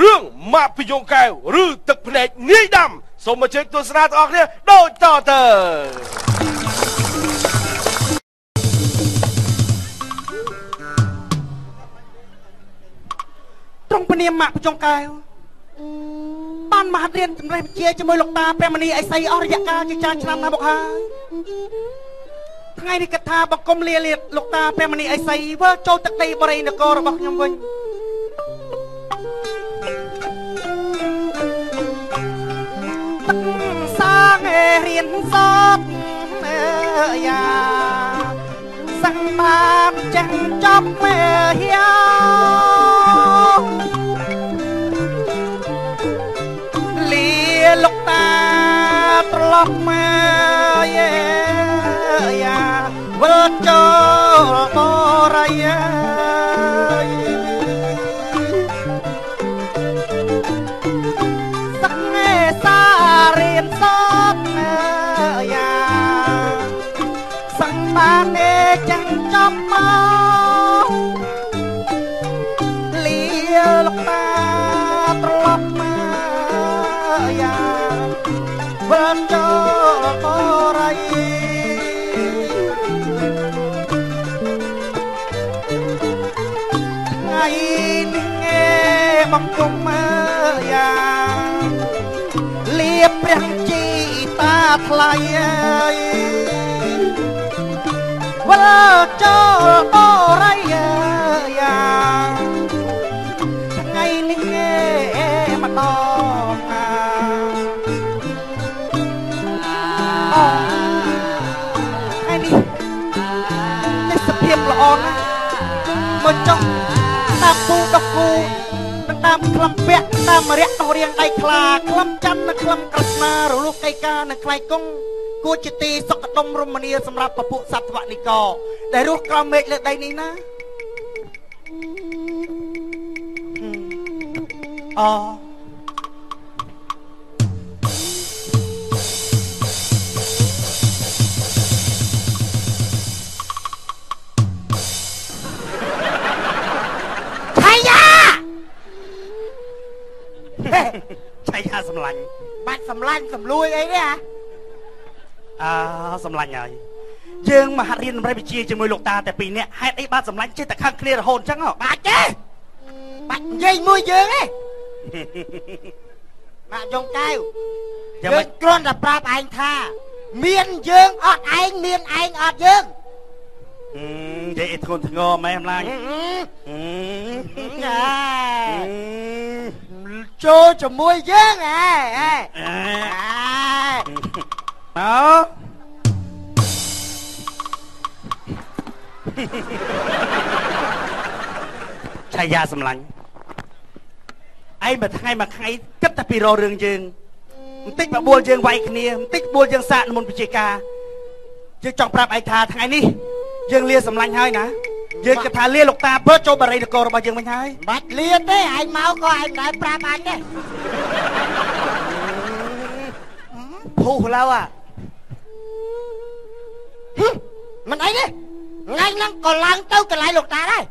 រឿងម៉ាក់ពីយងកែវឬទឹកភ្នែកនាយដាំសូមអញ្ជើញទស្សនាទាំងអស់គ្នាដូចតទៅត្រង់ព្រាមម៉ាក់ពីយងកែវបានមកហាត់រៀនចម្រេះវិជ្ជាជាមួយលោកតាព្រះមនីអេសីអស់រយៈកាលជាច្រើនឆ្នាំណាស់មកហើយថ្ងៃនេះគិតថាបង្គំលាលោកតាព្រះមនីអេសីធ្វើចូលទឹកដីបរិយនគររបស់ខ្ញុំវិញសាងរៀនសតយ៉ាសង្បានចាស់ចប់មេយ៉ាលោកតាត្រឡប់មកយ៉ាវិលចូលបរិយាសង្ហេសារៀនសតយ៉ាសង្បានចាំងចាប់មកលាលោកតាត្រឡប់វិលចូលបរិយថ្ងៃនេះបង្គំយ៉ាលៀបព្រះជីតាថ្លៃវិលចូលបរិយយ៉ាថ្ងៃនេះម្ដងថ្ងៃនេះទេសភាពល្អណាស់មើលចុះតាមពូដុកគូនិងតាមក្លំពាក់តាមរយៈដោះរៀងដៃខ្លាក្លំច័ន្ទនិងក្លំក្រស្នារលុះកៃកានិងខ្លែងគង់គួរជាទីសុខដុមរមនាសម្រាប់ពពួកសត្វវនិកដែលរស់ក្រោមមេឃលើដីនេះណាអូឆៃយ៉ាសម្លាញ់បាច់សម្លាញ់សម្លួយអីទេសម្លាញ់ហើយយើងមកហាត់រៀនតម្រៃវិជ្ជាជាមួយលោកតាតែពីរនាក់ហេតុអីបានសម្លាញ់ចេះតែខឹងគ្នារហូតអញ្ចឹងបាច់ទេបាច់និយាយមួយយើងទេម៉ាក់យងកែវយើងគ្រាន់តែប្រាប់ឯងថាមានយើងអត់ឯងមានឯងអត់យើងនិយាយធ្ងន់ធ្ងរម៉ែម្លាញ់ចូលជាមួយយើងមកឆៃយ៉ាសម្លាញ់ឯងមួយថ្ងៃមួយថ្ងៃគិតតែពីររឿងយើងបន្តិចបបួលយើងវាយគ្នាបន្តិចបួលយើងសាកមុនវិជាការយើងចង់ប្រាប់ឯងថាថ្ងៃនេះយើងលាសម្លាញ់ហើយណាយើងគិតថាលាលោកតាបើចូលបរិយនគររបស់យើងវិញហើយបាច់លាទេឯងមកក៏ឯងដែរប្រាប់អញដែរភូឡៅមិនអីទេថ្ងៃហ្នឹងក៏ឡើងទៅកន្លែងលោកតាដែរ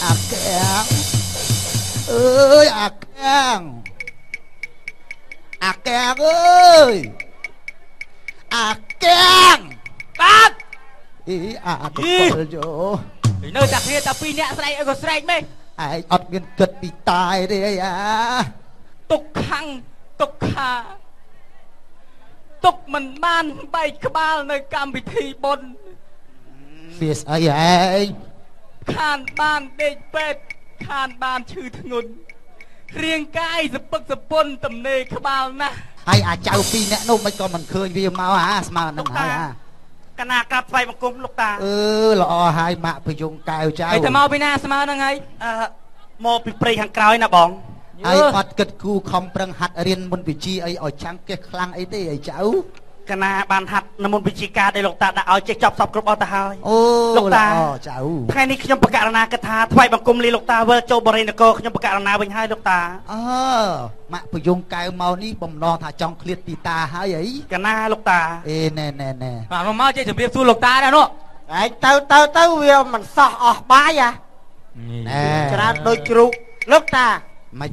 អាកាំអើយអាកាំអើយអាកាំបាទអីអាកពលយោនៅតែគ្នាតែពីរនាក់ស្រែកអីក៏ស្រែកមេឯងអត់មានគិតពីតាយទេអីទុកខាំងទុកខាទុកមិនបានបែកក្បាលនៅកម្មវិធីបុណ្យវាស្អីឯងខានបានដេកពេទ្យខានបានឈឺធ្ងន់រាងកាយសពឹកសពន់ទំនេរក្បាលណាស់ហើយអាចៅពីរនាក់នោះមិនក៏មិនឃើញវាមកស្មើនឹងហើយកណាក្រាបថ្វាយបង្គំលោកតាល្អហើយម៉ាក់ភយងកែវចៅហើយទៅមកពីណាស្មើនឹងហើយមកពីព្រៃខាងក្រោយណាបងហើយអត់គិតគូខំប្រឹងហាត់រៀនមុនវិជ្ជាអីឲ្យចាំងកេះខ្លាំងអីទេឲ្យចៅ កណាបានហាត់នមន្តវិជាការដែលលោកតាដាក់ឲ្យចេះចប់សពគ្រប់អស់ទៅហើយអូលោកតាចៅថ្ងៃនេះខ្ញុំប្រកាសណាគិតថាថ្វាយបង្គំលាលោកតាវិលចូលបរិណកោខ្ញុំប្រកាសណាវិញហើយលោកតាម៉ាក់ប្រយងកៅមកនេះបំណងថាចង់ឃ្លាតពីតាហើយអីកណាលោកតាអេណែបាទមកចេះជម្រាបសួរលោកតាដែរនោះឯងទៅវាមិនសោះអស់បាយហ៎ច្រើនដូចជ្រូកលោកតាមិន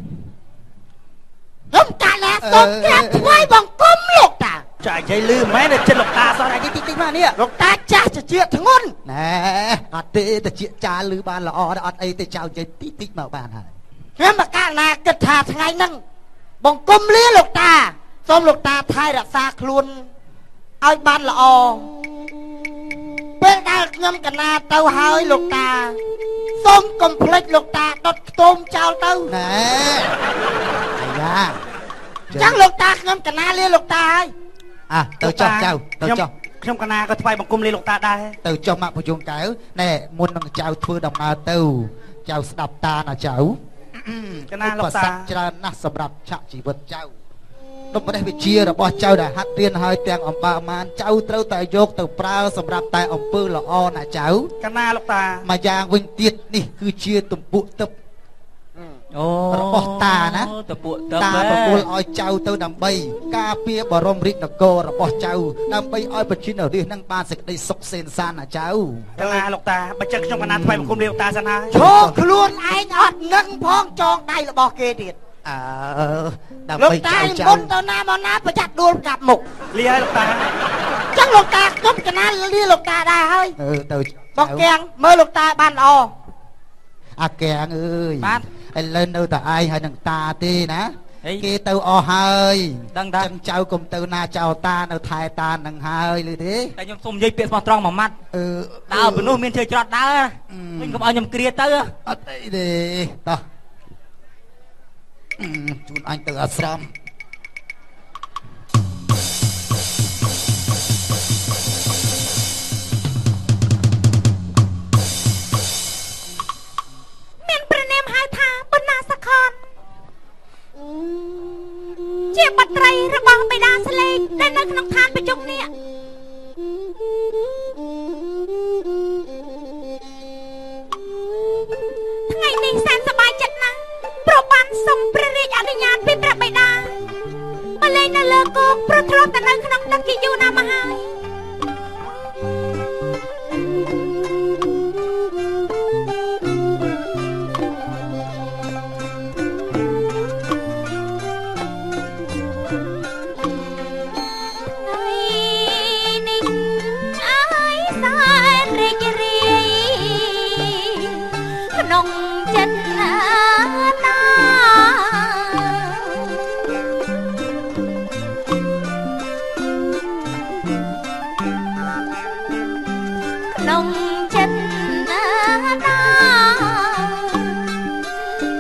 ខ្ញុំតាឡាសុំក្រាបថ្វាយបង្គំលោកតាចានិយាយលឺមែនតែចិត្តលោកតាសោះតែតិចមកនេះលោកតាចាស់ជាធ្ងន់ណែអត់ទេតែជាចាលឺបានល្អដែរអត់អីទេចៅនិយាយតិចមកបានហើយខ្ញុំមកកាលណាគិតថាថ្ងៃហ្នឹងបង្គំលាលោកតាសូមលោកតាថែរក្សាខ្លួនឲ្យបានល្អពេលដែលខ្ញុំកណាទៅហើយលោកតាសូមកុំភ្លេចលោកតាដុតខ្ទមចោលទៅណែអាយ៉ាចឹងលោកតាខ្ញុំកណាលាលោកតាហើយទៅចុះចៅទៅចុះខ្ញុំកណាក៏ថ្វាយបង្គំលាលោកតាដែរទៅចុះមកប្រយងកៅណែមុននឹងចៅធ្វើដំណើរទៅចៅស្ដាប់តាណាចៅកណាលោកតាច្រើនណាស់សម្រាប់ឆាក់ជីវិតចៅដូច្នេះវិជារបស់ចៅដែលហាត់រៀនហើយទាំងអំបើមានចៅត្រូវតែយកទៅប្រើសម្រាប់តែអំពើល្អណាចៅកណាលោកតាមួយយ៉ាងវិញទៀតនេះគឺជាទំពុកទឹករបស់តាណាទំពុកទឹកតាប្រគល់ឲ្យចៅទៅដើម្បីការពារបរមរាជនគររបស់ចៅដើម្បីឲ្យប្រជាជនរាស្ត្រនឹងបានសេចក្តីសុខសេនសានណាចៅកណាលោកតាបើចឹងខ្ញុំកណាថ្វាយបង្គំលាលោកតាសិនហើយឈោខ្លួនឯងអត់នឹងផងចងដៃរបស់គេទៀតដើម្បីចៅមុនទៅណាមកណាប្រចាំដួលកាប់មុខលាហើយលោកតាចឹងលោកតាខ្ញុំកណាលាលោកតាដែរហើយទៅបកៀងមើលលោកតាបានល្អអាកៀងអើយបាទឥឡូវនៅតែឯងហើយនឹងតាទេណាគេទៅអស់ហើយដឹងតាចឹងចៅកុំទៅណាចៅតានៅថែតានឹងហើយលឺទេតែខ្ញុំសុំនិយាយពាក្យស្មោះត្រង់មួយម៉ាត់ដើរពីនោះមានជើច្រត់ដើរវិញកុំឲ្យខ្ញុំគ្រាទៅអត់អីទេតោះជូនអញទៅអាស្រមមានព្រះនាមហៅថាបណ្ណាសខនជាបុត្រីរបស់បិតាស្លេកដែលនៅក្នុងឋានប្រជុំនេះថ្ងៃនេះសែនសប្បាយចិត្តណាស់ព្រោះបានសុំព្រះរាជអនុញ្ញាតពីព្រះបិតាមកលេងនៅលើគោកព្រោះធ្លាប់តែនៅក្នុងទឹកជាយូរណាស់មកហើយក្នុងចិត្តណាក្នុងចិត្តណា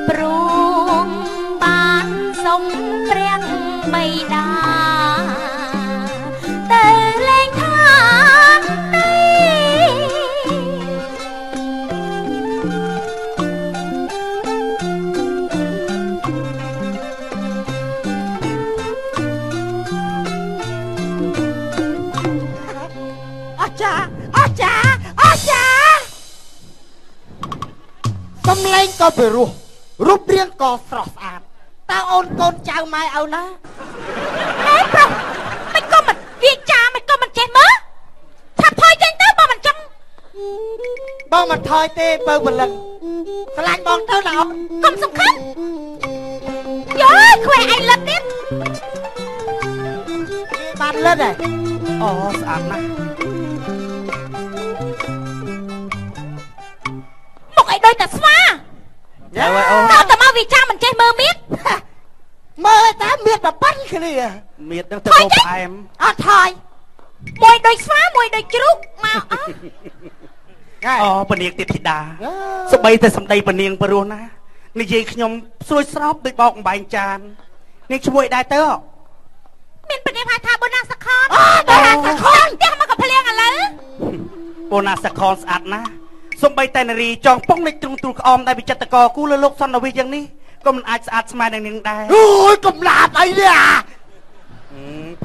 ព្រមបានសុំព្រះបិតាទៅលេងថាសំឡេងក៏ពិរោះរូបរាងក៏ស្រស់ស្អាតតើអូនកូនចៅម៉ែឪណាហេប្រុសមិនក៏មិនវាចាមិនក៏មិនចេះមើលថាថយចេញទៅបើមិនចឹងបងមិនថយទេបើបលឹងស្រឡាញ់បងទៅណាអូនកុំសំខាន់យោខ្វែឯងលិតទៀតបានលិតហ៎អូស្អាតណាស់មុខឲ្យដូចតែស្វាតើតើមកវាចាមិនចេះមើលមៀតមើលតែមៀតប្រប៉ាន់គ្នាមៀតនឹងទៅបោកផ្អែមអត់ថយមួយដូចស្វាមួយដូចជ្រូកមកអូពនាងទេពធីតាសម្បីតែសម្ដីពនាងព្រោះណានិយាយខ្ញុំស្រួយស្រោបដូចបោកអំបែងចាននាងជួយដែរទៅមានពនាងហៅថាបូណាសខនបូណាសខនផ្ទះមកក៏ភ្លៀងឥឡូវបូណាសខនស្អាតណាស់សំបីតែនារីចងប៉ុងនៃទ្រង់ទ្រូក្អមដែលវិចិត្រកគូលើលោកសន្តិវិយ៉ាងនេះក៏មិនអាចស្អាតស្មើនឹងនាងដែរអូយកំឡាតអីនេះអា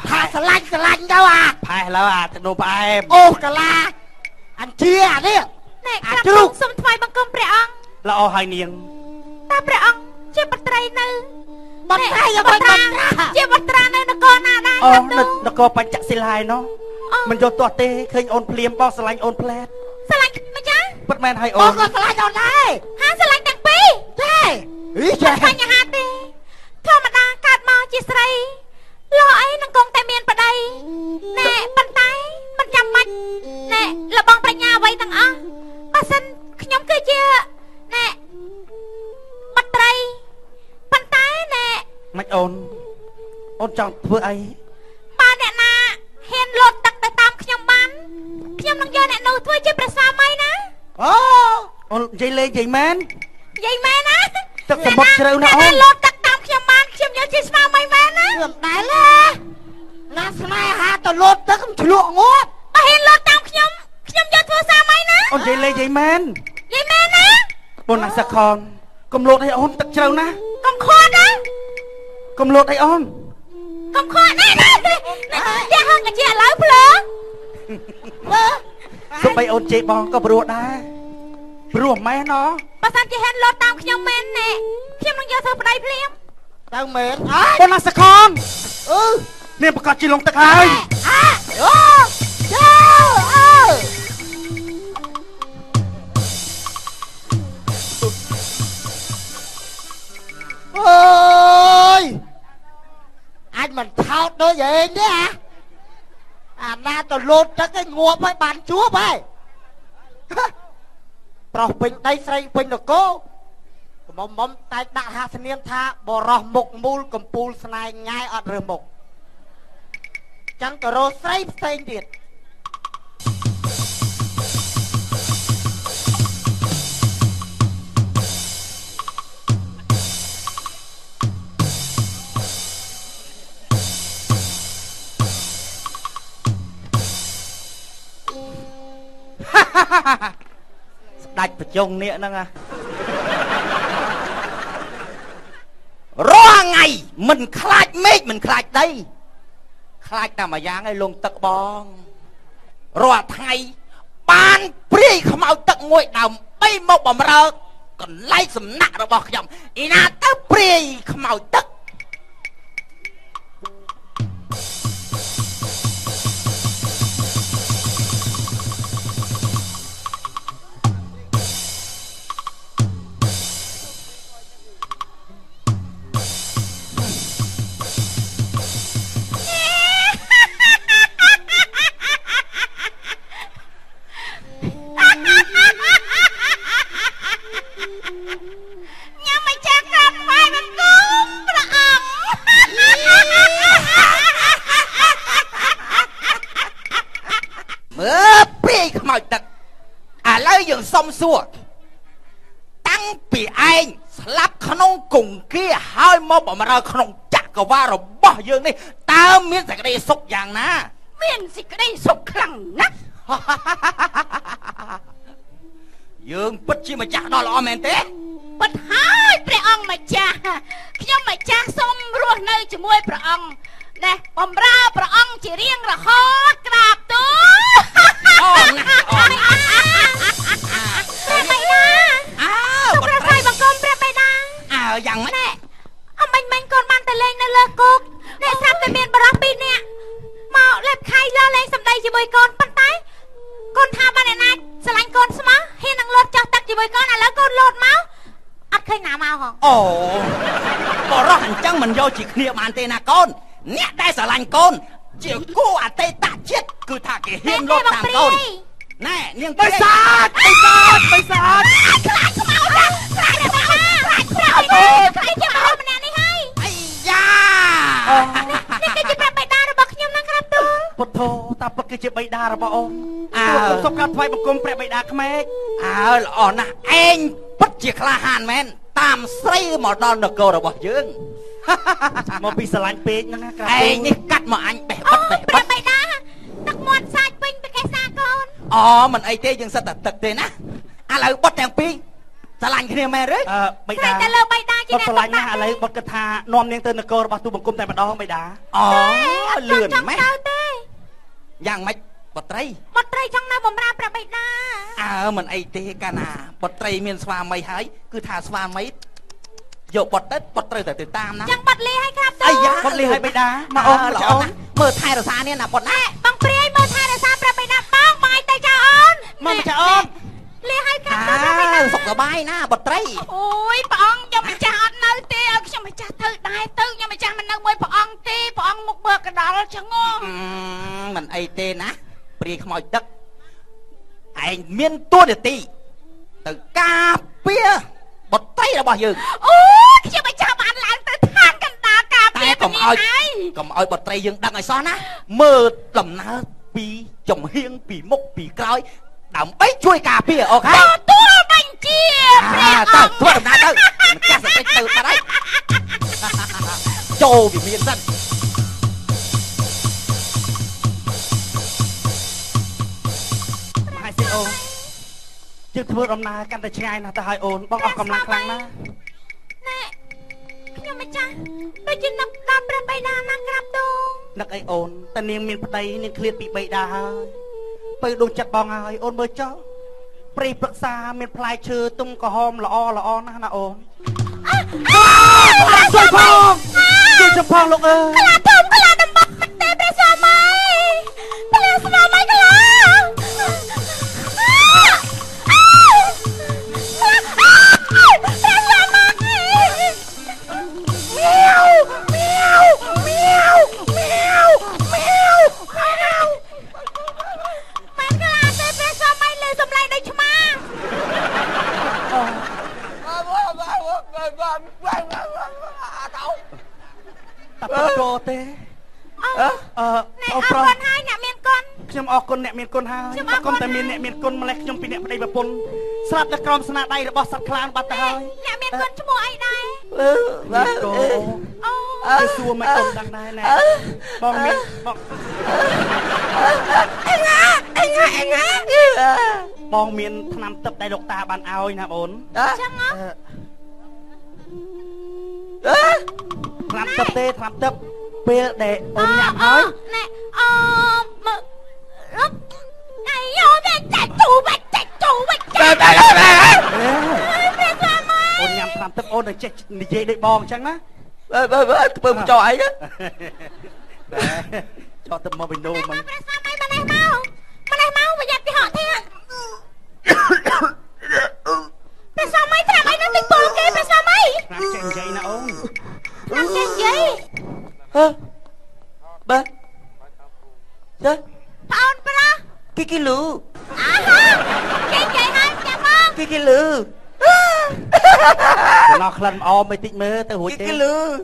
ផា ស្រឡាញ់ទៅអាផែแล้วអាទៅនោះផ្អែមអូកាឡាអញ្ជាអានេះណែក្រាបទូលសូមថ្វាយបង្គំព្រះអង្គល្អហើយនាងតើព្រះអង្គជាបត្រីនៅបត្រីជាបត្រានៅនគរណាដែរអូនគរបញ្ចសិលាឯណោះមិនយកទាស់ទេឃើញអូនភ្លាមបងស្រឡាញ់អូនផ្លែតស្រឡាញ់មិនចាពិតមែនហើយអូនក៏ស្រឡាញ់អូនដែរហាស្រឡាញ់ទាំងពីរចាចាបញ្ហាទេធម្មតាកើតមកជាស្រីលោអីនឹងគង់តែមានប្តីណែប៉ុន្តែមិនចាំបាច់ណែលបងប្រាជ្ញាអ្វីទាំងអស់បើសិនខ្ញុំគឺជាណែបត្រីប៉ុន្តែណែមិនអូនចង់ធ្វើអីបើអ្នកណាហ៊ានលោតទឹកទៅតាមខ្ញុំបានខ្ញុំនឹងយកអ្នកនោះធ្វើជាព្រះស្វាមីណាអូននិយាយលេងនិយាយមែនណាទឹកសមុទ្រជ្រៅណាស់អូនលោតទឹកតាមខ្ញុំបានខ្ញុំយកជាស្វាមីមែនណាខ្ញុំដែរណាស្នេហាទៅលោតទឹកឆ្លក់ងាប់បើហ៊ានលោតតាមខ្ញុំយកធ្វើស្វាមីណាអូននិយាយលេងនិយាយមែនណាបងណាសខនកុំលោតឲ្យអូនទឹកជ្រៅណាកុំខាត់ណាកុំលោតឲ្យអូនកុំខាត់ណាតែហឹងជាឥឡូវភ្លើសូម្បីអូនជេរបងក៏ព្រោះដែរព្រោះមែនណបើសិនជាហ៊ានលោតតាមខ្ញុំមែនណែខ្ញុំនឹងយកធ្វើប្តីភ្លាមទៅមែនបងណាសខននេះប្រកាសជាលងទឹកហើយអូយអាចមិនថោតដូចឯងទេអាណាទៅលោតទឹកឲ្យងាប់ហើយបានជួបហើយប្រុសពេញដីស្រីពេញនគរមុំតែដាក់ហាសនាមថាបរោះមុខមូលកំពូលស្នេហ៍ងាយអត់រើមុខចឹងទៅរកស្រីផ្សេងទៀតស្ដាច់ប្រជុងនេះហ្នឹងរាល់ថ្ងៃមិនខ្លាចមេឃមិនខ្លាចដីខ្លាចតែមួយយ៉ាងឯងលងទឹកបងរាល់ថ្ងៃបានព្រាយខ្មៅទឹកមួយដើម្បីមកបំរើកន្លែងសំណាក់របស់ខ្ញុំអ៊ីណាទៅព្រាយខ្មៅទឹកសុំសួរតាំងពីឯងស្លាប់ក្នុងគង្គាហើយមកបំរើក្នុងចក្រវាលរបស់យើងនេះតើមានសេចក្តីសុខយ៉ាងណាមានសេចក្តីសុខខ្លាំងណាស់យើងពិតជាម្ចាស់ដ៏ល្អមែនទេពិតហើយព្រះអង្គម្ចាស់ខ្ញុំម្ចាស់សូមរស់នៅជាមួយព្រះអង្គដែលបំរើព្រះអង្គជារៀងរហូតក្រាបទូលអូណាអូណាព្រះបិតាសូមប្រថ្វាយបង្គំព្រះបិតាយ៉ាងម៉េចអមិញកូនបានទៅលេងនៅលើគោកអ្នកស្រាប់តែមានបរិសុទ្ធពីរនាក់មកលេបខៃលើលេងសម្ដីជាមួយកូនប៉ុន្តែកូនថាបានអ្នកណាស្រឡាញ់កូនស្មោះហ៊ាននឹងលោតចោះទឹកជាមួយកូនឥឡូវកូនលោតមកអត់ឃើញណាមកហ៎អូបរិសុទ្ធអញ្ចឹងមិនយកជាគ្នាបានទេណាកូនអ្នកដែលស្រឡាញ់កូនជាគូអតីតជាតិគឺថាគេហ៊ានលោតតាមកូនណែនាងបិសាចខ្លាចខ្មៅចាខ្លាចជាមកម្នាក់នេះហើយអាយ៉ានេះគឺជាព្រះបិតារបស់ខ្ញុំណាក្រាបទូលពុទ្ធោតាពិតគឺជាបិតារបស់អូនសូមក្រាបថ្វាយបង្គំព្រះបិតាក្មេកល្អណាស់ឯងពិតជាក្លាហានមែនតាមស្រីមកដល់នគររបស់យើងមកពីស្រឡាញ់ពេកហ្នឹងណាក្រាបឯងនេះកាត់មកអញបេះបិទព្រះបិតាទឹកមាត់សាច់ពេញពីកេសាកូនមិនអីទេយើងសិតតែទឹកទេណាឥឡូវបត់ទាំងពីរស្រឡាញ់គ្នាមែនឬបិតាតែលើបិតាជាអ្នកស្រឡាញ់ណាឥឡូវបត់គិតថានាំនាងទៅនគររបស់ទូបង្គំតែម្ដងបិតាអ លឿនម៉េះយ៉ាងម៉េចបុត្រីចង់នៅបំរើព្រះបិតាមិនអីទេកាលណាបុត្រីមានស្វាមីហើយគឺថាស្វាមីយកបុត្រទៅបុត្រត្រូវតែទៅតាមណាចឹងបុត្រលីឲ្យក្រាបទូលបុត្រលីឲ្យបិតាមកអូនល្អណាស់មើលថែរក្សានេះណាបុត្រណាបងព្រាយមើលថែរក្សាព្រះបិតាបងបាយទៅចាអូនមកចាអូនលីឲ្យក្រាបទូលព្រះបិតាសុខសប្បាយណាបុត្រីអូយព្រះអង្គខ្ញុំម្ចាស់អត់នៅទេឲ្យខ្ញុំម្ចាស់ទៅដែរទៅខ្ញុំម្ចាស់មិននៅមួយព្រះអង្គទេព្រះអង្គមុខមើលកណ្ដាលចឹងមិនអីទេណាព្រាយខ្មោចទឹកឯងមានតួនាទីទៅការពារបុត្រីរបស់យើងអូខ្ញុំមិនចាំបានឡើងទៅឋានកណ្ដាលការពារកុំឲ្យបុត្រីយើងដឹងឲ្យសោះណាមើលដំណើរពីចំហៀងពីមុខពីក្រោយដើម្បីជួយការពារអូខេទទួលបញ្ជាព្រះអង្គធ្វើដំណើរទៅម្ចាស់ស្រីទៅបាត់ហើយចូលវិមានសិនហើយសិអូជើងធ្វើដំណើរកាន់តែឆ្ងាយណាស់ទៅហើយអូនបងអស់កម្លាំងខ្លាំងណាស់ណែខ្ញុំម្ចាស់ដូចជានឹកដល់ព្រះបិតាណាក្រាបទូលនឹកអីអូនតែនាងមានប្តីនាងឃ្លាតពីបិតាហើយបើដួងចិត្តបងហើយអូនមើលចុះព្រៃព្រឹក្សាមានផ្លែឈើទុំក្រហមល្អណាស់ណាអូនជួយផងជួយចំផងលោកអើយខ្លាដំបងទេព្រះស្វាមីព្រះស្វាមីខ្លាតោទេអូប្រុសហើយអ្នកមានគុណខ្ញុំអរគុណអ្នកមានគុណហើយអរគុណតែមានអ្នកមានគុណម្លេះខ្ញុំពីអ្នកប្តីប្រពន្ធស្រាប់តែក្រោមស្នាដៃរបស់សត្វខ្លានបាត់ទៅហើយអ្នកមានគុណឈ្មោះអីដែរមានកូទៅសួរមិនអត់ដឹងដែរណែបងមានបងបងមានថ្នាំទឹកដែលលោកតាបានឲ្យណាបងចឹងហ៎ថ្នាំទឹកទេថ្នាំទឹកពេលដែលអូនញ៉ាំហើយណែមើលអាយតែចាច់ទូបាច់ចាច់ទូបាច់ចាច់អូនញ៉ាំថ្នាំទឹកអូនទៅចេះនិយាយដូចបងអញ្ចឹងណាបើធ្វើមិនចោលអីណាចោលទឹកមកវិញនោមមិញព្រះស្វាមីម្នេះមកប្រយ័ត្នពីហក់ទេព្រះស្វាមីត្រាប់អីនៅទីពលគេព្រះស្វាមីត្រាប់ចេះនិយាយណាអូនត្រាប់ចេះនិយាយបាទចាប៉ោនប្រាគីលូគេនិយាយហើយចាំមកគីលូណោះក្លិនអមមិនតិចមើលទៅរួចទេ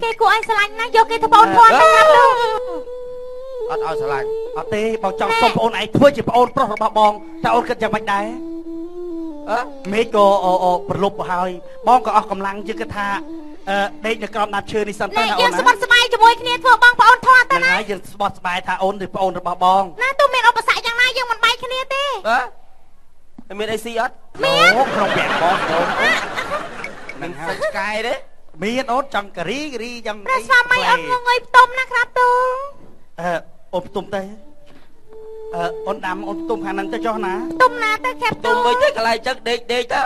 គេគួរឲ្យស្រឡាញ់ណាយកគេទៅបងធន់ទៅណាលោកអត់ឲ្យស្រឡាញ់អត់ទេបងចង់សុំប្អូនឯងធ្វើជាប្អូនប្រុសរបស់បងតើអូនគិតយ៉ាងម៉េចដែរមេឃក៏ប្រលប់ទៅហើយបងក៏អស់កម្លាំងយើងគិតថាដេកនៅក្រោមដាត់ឈើនេះសិនទៅណាអូនណាយើងស្បត់ស្បាយជាមួយគ្នាធ្វើបងប្អូនធន់ទៅណាហើយយើងស្បត់ស្បាយថាអូនឬប្អូនរបស់បងណាទោះមានឧបសគ្គយ៉ាងណាយើងមិនបែកគ្នាទេមានអីស៊ីអត់អូក្នុងពាក់បងមិនសាច់ឆ្កែទេមានអូនចង់ការីយ៉ាងព្រះស្វាមីអូនងងុយផ្ទុំណាក្រាបទូលអូនផ្ទុំទេអូនដាំអូនផ្ទុំខាងហ្នឹងទៅចុះណាផ្ទុំណាទៅក្រាបទូលផ្ទុំវិញទៅកន្លែងចឹកដេកទៅ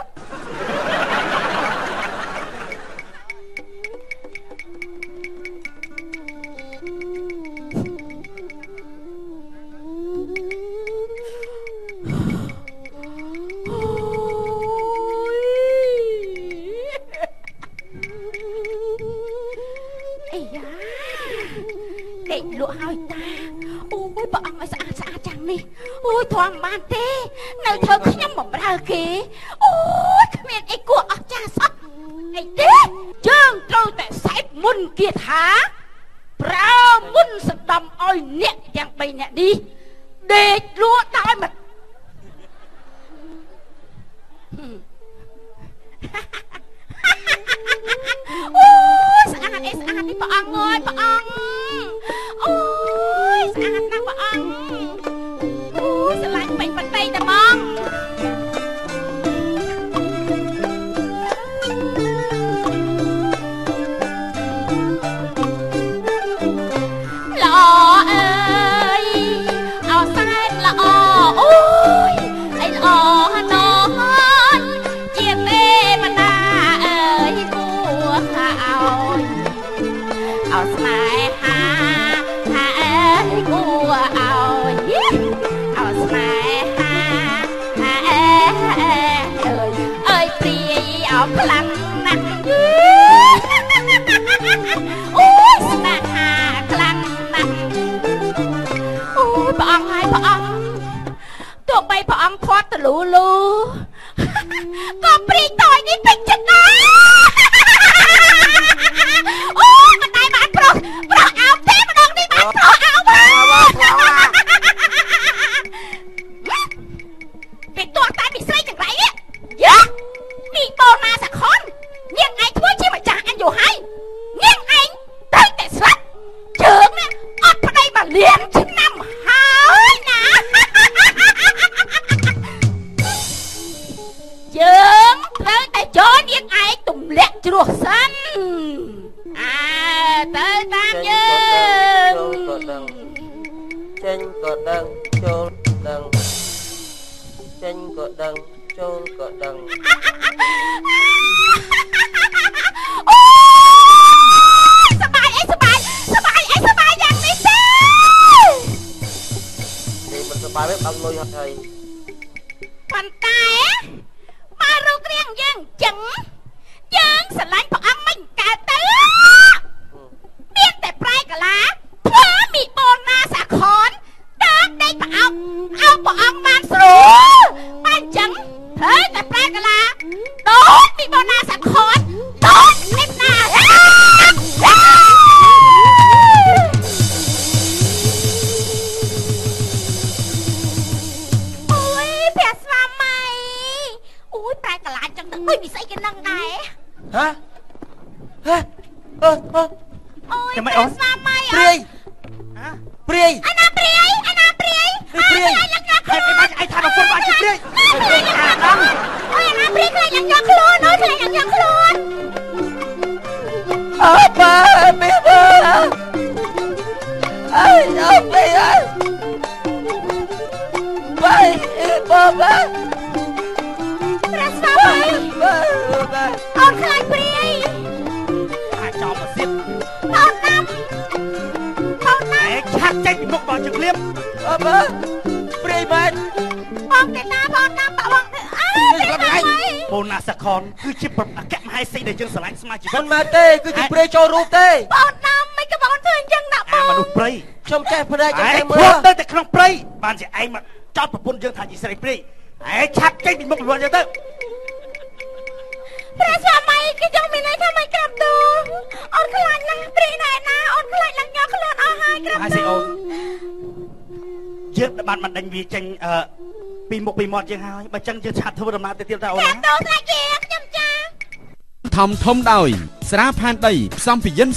លក់ហើយតាអូយព្រះអង្គឲ្យស្អាតចាំងនេះអូយធំបានទេនៅធ្វើខ្ញុំបំរើគេអូយគ្មានអីគួរអស្ចារ្យសោះអីទេយើងត្រូវតែសេពមុនគាថាប្រើមុនសដំឲ្យអ្នកយ៉ាង3អ្នកនេះដេកលក់ដោយមិនអូយស្អាតនេះព្រះអង្គអើយព្រះអង្គអូយស្អាតណាស់ព្រះអង្គអូយស្រឡាញ់ពេញបន្តិចតែបងល្អអើ គួរឲ្យស្នេហាអើយព្រាយអោខ្លាំងណាស់អូយស្នេហាខ្លាំងណាស់អូយព្រះអង្គហើយព្រះអង្គទោះបីព្រះអង្គធាត់ទលូលូក៏ព្រាយតយនេះពេញចិត្តណាស់អូមិនដែរបានប្រុសអោបទេម្ដងនេះបានប្រុសអោបពីតួតែមីស្រីចង្រៃនេះយ៉ាមីបូណាសាខុននាងឯងធ្វើជាម្ចាស់អាយុហើយនាងឯងត្រូវតែស្លាប់ជើងនេះអត់ប្តីមកលៀងឆ្នាំហើយណាជើងត្រូវតែចូលនាងឯងទម្លាក់ជ្រោះសិនទៅតាមយើងចេញក៏ដឹងចូលដឹងចេញក៏ដឹងចូលក៏ដឹងអូសបាយអីសបាយយ៉ាងនេះទេនេះមិនសបាយទេដល់លុយហត់ហើយប៉ុន្តែបើរូបរាងយើងចឹងយើងស្រឡាញ់ព្រះអង្គមិនកើតទៅមានតែប្រែកាឡាធ្វើមីបូនណាសាខនតាមដេកប្រអប់ឲ្យព្រះអង្គបានស្រួលបានចឹងត្រូវតែប្រែកាឡាដូចមីបូនណាសាខនដូចនេះណាអូយព្រះស្វាមីអូយប្រែកាឡាចឹងទៅដូចនិស័យគេនឹងដែរហ៎អូយព្រះស្វាមីព្រាយព្រាយឯណាព្រាយព្រាយឯណាព្រាយឯថាប្រពន្ធបាច់ព្រាយអូយឯណាព្រាយខ្លាចយ៉ាងយកខ្លួនអូយខ្លាចយ៉ាងយកខ្លួនអើប៉ាមីបើអើយអើមីអើបាយបើព្រះស្វាមីអូនខ្លាចព្រាយអាចចោលមកទៀតបោតណាំឆាក់ចេញពីមុខបងជម្រាបអើបើព្រាយបាច់បងទេណាបងណាំតបងទេអើបូណាសាខនគឺជាប្រអគ្គមហេសីដែលយើងស្រឡាញ់ស្មារតីមិនមែនទេគឺជាព្រាយចូលរូបទេបងណាំមិនក៏បងធ្វើអញ្ចឹងណាបងមនុស្សព្រៃខ្ញុំចេះព្រាយចាំតែមើលទៅតែក្នុងព្រៃបានជាឯងមកចោតប្រពន្ធយើងថាជាស្រីព្រាយឯងឆាប់ចេញពីមុខរបស់យើងទៅព្រះស្វាមីគេចង់មានន័យថាមិនក្រាបទូលអូនខ្លាចឡើងព្រាយណែណាអូនខ្លាចឡើងយកខ្លួនអស់ហើយក្រាបទូលយើងបានបណ្ដេញវាចេញពីមុខពីមាត់យើងហើយបើចឹងយើងឆាប់ធ្វើដំណើរទៅទៀតតើអូនណាក្រាបទូលខ្លាចគេខ្ញុំចាធំដោយស្រាផែនដីផ្សំពីយិន